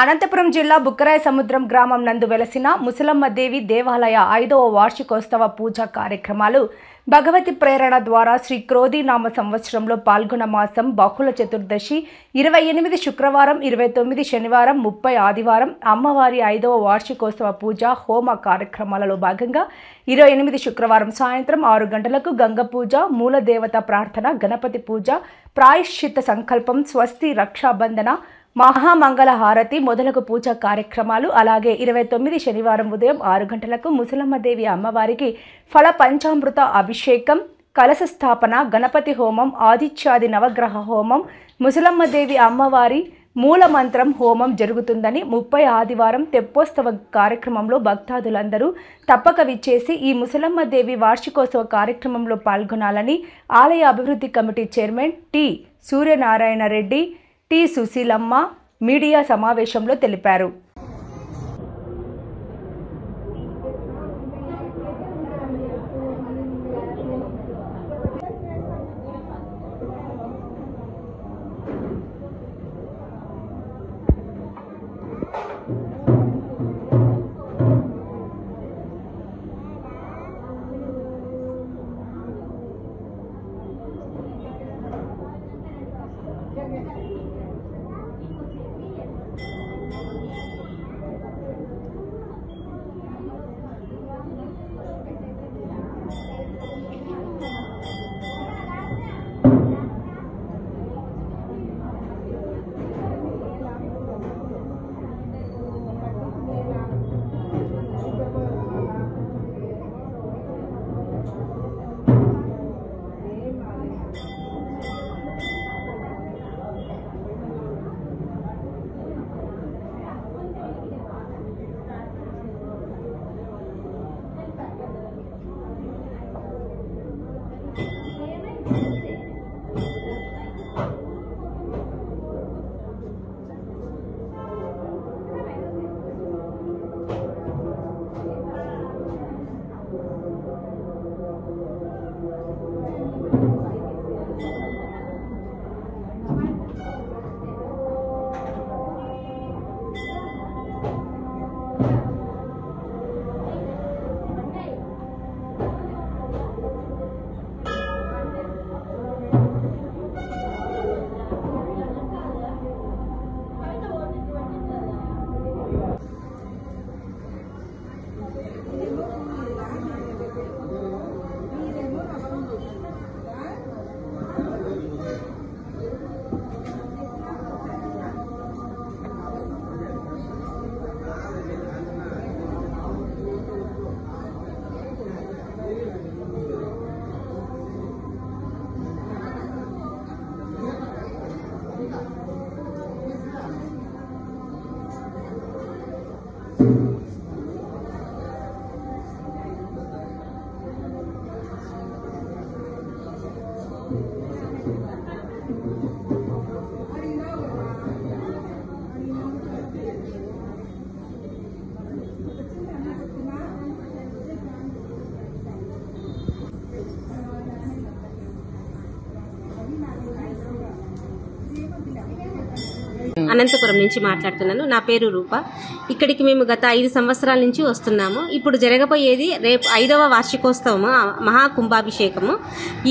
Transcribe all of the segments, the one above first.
అనంతపురం జిల్లా బుక్కరాయ సముద్రం గ్రామం నందు వెలసిన ముసలమ్మ దేవి దేవాలయ 5వ వార్షికోత్సవ పూజా కార్యక్రమాలు భగవతి ప్రేరణ ద్వారా శ్రీ క్రోధీనామ సంవత్సరంలో పాల్గొన మాసం బహుళ చతుర్దశి 28 శుక్రవారం 29 శనివారం 30 ఆదివారం అమ్మవారి 5వ వార్షికోత్సవ పూజ హోమ కార్యక్రమాలలో భాగంగా 28 శుక్రవారం సాయంత్రం 6 గంటలకు గంగ పూజ మూల దేవత ప్రార్థన గణపతి పూజ ప్రాయశ్చిత్త సంకల్పం స్వస్తి రక్షాబంధన మహామంగళ హారతి మొదలగు పూజా కార్యక్రమాలు అలాగే 29 శనివారం ఉదయం 6 గంటలకు ముసలమ్మదేవి అమ్మవారికి ఫల పంచామృత అభిషేకం కలశ స్థాపన గణపతి హోమం ఆదిత్యాది నవగ్రహ హోమం ముసలమ్మదేవి అమ్మవారి మూల మంత్రం హోమం జరుగుతుందని 30 ఆదివారం తెప్పోత్సవ కార్యక్రమంలో భక్తాదులందరూ తప్పక విచ్చేసి ఈ ముసలమ్మదేవి వార్షికోత్సవ కార్యక్రమంలో పాల్గొనాలని ఆలయ అభివృద్ధి committee chairman T Suryanarayana Reddy T Sushilamma media సమావేశంలో తెలిపారు. అనంతపురం నుంచి మాట్లాడుతున్నాను. నా పేరు రూప. ఇక్కడికి మేము గత 5 సంవత్సరాల నుంచి వస్తున్నాము. ఇప్పుడు జరగబోయేది రేపు 5వ వార్షికోత్సవము మహాకుంభాభిషేకము.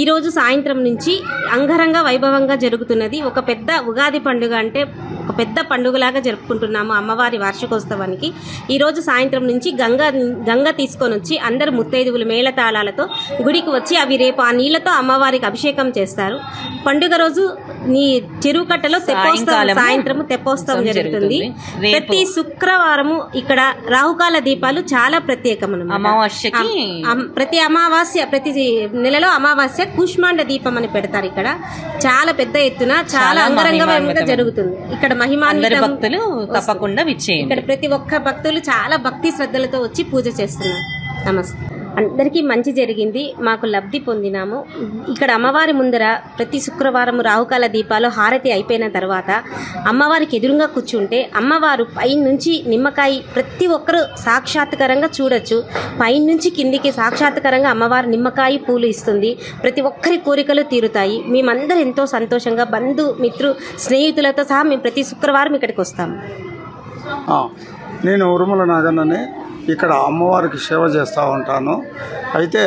ఈరోజు సాయంత్రం నుంచి అంగరంగ వైభవంగా జరుగుతున్నది. ఒక పెద్ద ఉగాది పండుగ అంటే ఒక పెద్ద పండుగలాగా జరుపుకుంటున్నాము అమ్మవారి వార్షికోత్సవానికి. ఈరోజు సాయంత్రం నుంచి గంగ తీసుకొని వచ్చి అందరు ముత్తైదువులు మేళతాళాలతో గుడికి వచ్చి అవి రేపు ఆ నీళ్లతో అమ్మవారికి అభిషేకం చేస్తారు. పండుగ రోజు చెరువు కట్టలో సాయంత్రం తెప్పోత్సవం జరుగుతుంది. ప్రతి శుక్రవారము ఇక్కడ రాహుకాల దీపాలు చాలా ప్రత్యేకం. ప్రతి అమావాస్య ప్రతి నెలలో అమావాస్య కూష్మాండ దీపం అని పెడతారు. ఇక్కడ చాలా పెద్ద ఎత్తున చాలా అంగరంగ వైభవంగా జరుగుతుంది. ఇక్కడ మహిమాన్విత భక్తులు తప్పకుండా విచ్చేయండి. ఇక్కడ ప్రతి ఒక్క భక్తులు చాలా భక్తి శ్రద్ధలతో వచ్చి పూజ చేస్తున్నారు. నమస్తే. అందరికీ మంచి జరిగింది. మాకు లబ్ధి పొందినాము. ఇక్కడ అమ్మవారి ముందర ప్రతి శుక్రవారం రాహుకాల దీపాలు హారతి అయిపోయిన తర్వాత అమ్మవారికి ఎదురుగా కూర్చుంటే అమ్మవారు పైనుంచి నిమ్మకాయ ప్రతి ఒక్కరూ సాక్షాత్కారంగా చూడొచ్చు. పైనుంచి కిందికి సాక్షాత్కారంగా అమ్మవారు నిమ్మకాయ పూలు ఇస్తుంది. ప్రతి ఒక్కరి కోరికలు తీరుతాయి. మేమందరం ఎంతో సంతోషంగా బంధు మిత్రు స్నేహితులతో సహా మేము ప్రతి శుక్రవారం ఇక్కడికి వస్తాము. నేను ఉరుమల నాగన్నని ఇక్కడ అమ్మవారికి సేవ చేస్తూ ఉంటాను. అయితే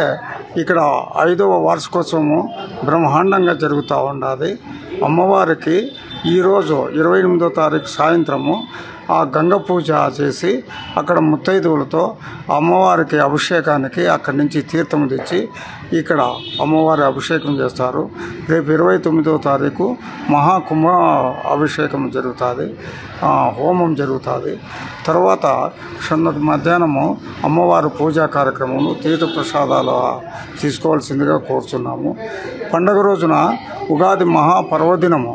ఇక్కడ 5వ వార్షికోత్సవము బ్రహ్మాండంగా జరుగుతూ ఉన్నది. అమ్మవారికి ఈరోజు 28వ తారీఖు సాయంత్రము ఆ గంగ పూజ చేసి అక్కడ ముత్తైదువులతో అమ్మవారికి అభిషేకానికి అక్కడి నుంచి తీర్థం తెచ్చి ఇక్కడ అమ్మవారి అభిషేకం చేస్తారు. రేపు 29వ తారీఖు మహాకుంభ అభిషేకం జరుగుతుంది, హోమం జరుగుతుంది. తర్వాత మధ్యాహ్నము అమ్మవారి పూజా కార్యక్రమం తీర్థ ప్రసాదాలు తీసుకోవాల్సిందిగా కోరుచున్నాము. పండగ రోజున ఉగాది మహాపర్వదినము.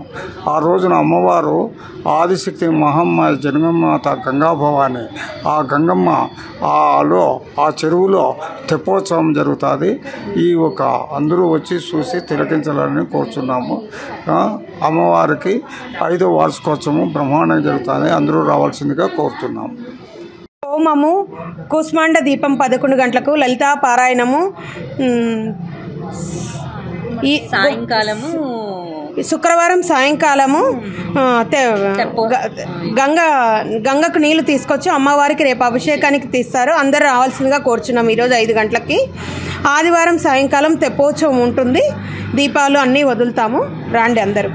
ఆ రోజున అమ్మవారు ఆదిశక్తి మహమ్మాయి జనగమాత గంగాభవాని ఆ గంగమ్మ ఆ చెరువులో తెప్పోత్సవం జరుగుతుంది. ఈ ఒక అందరూ వచ్చి చూసి తిలకించాలని కోరుచున్నాము. అమ్మవారికి 5వ వార్షికోత్సవం బ్రహ్మాండంగా జరుగుతుంది, అందరూ రావాల్సిందిగా కోరుతున్నాము. హోమము, కూష్మాండ దీపం 11 గంటలకు, లలితా పారాయణము ఈ సాయంకాలము శుక్రవారం సాయంకాలము గంగకు నీళ్లు తీసుకొచ్చి అమ్మవారికి రేపు అభిషేకానికి తీస్తారు. అందరూ రావాల్సిందిగా కోరుచున్నాం ఈరోజు 5 గంటలకి. ఆదివారం సాయంకాలం తెప్పోత్సవం ఉంటుంది, దీపాలు అన్నీ వదులుతాము, రాండి అందరూ.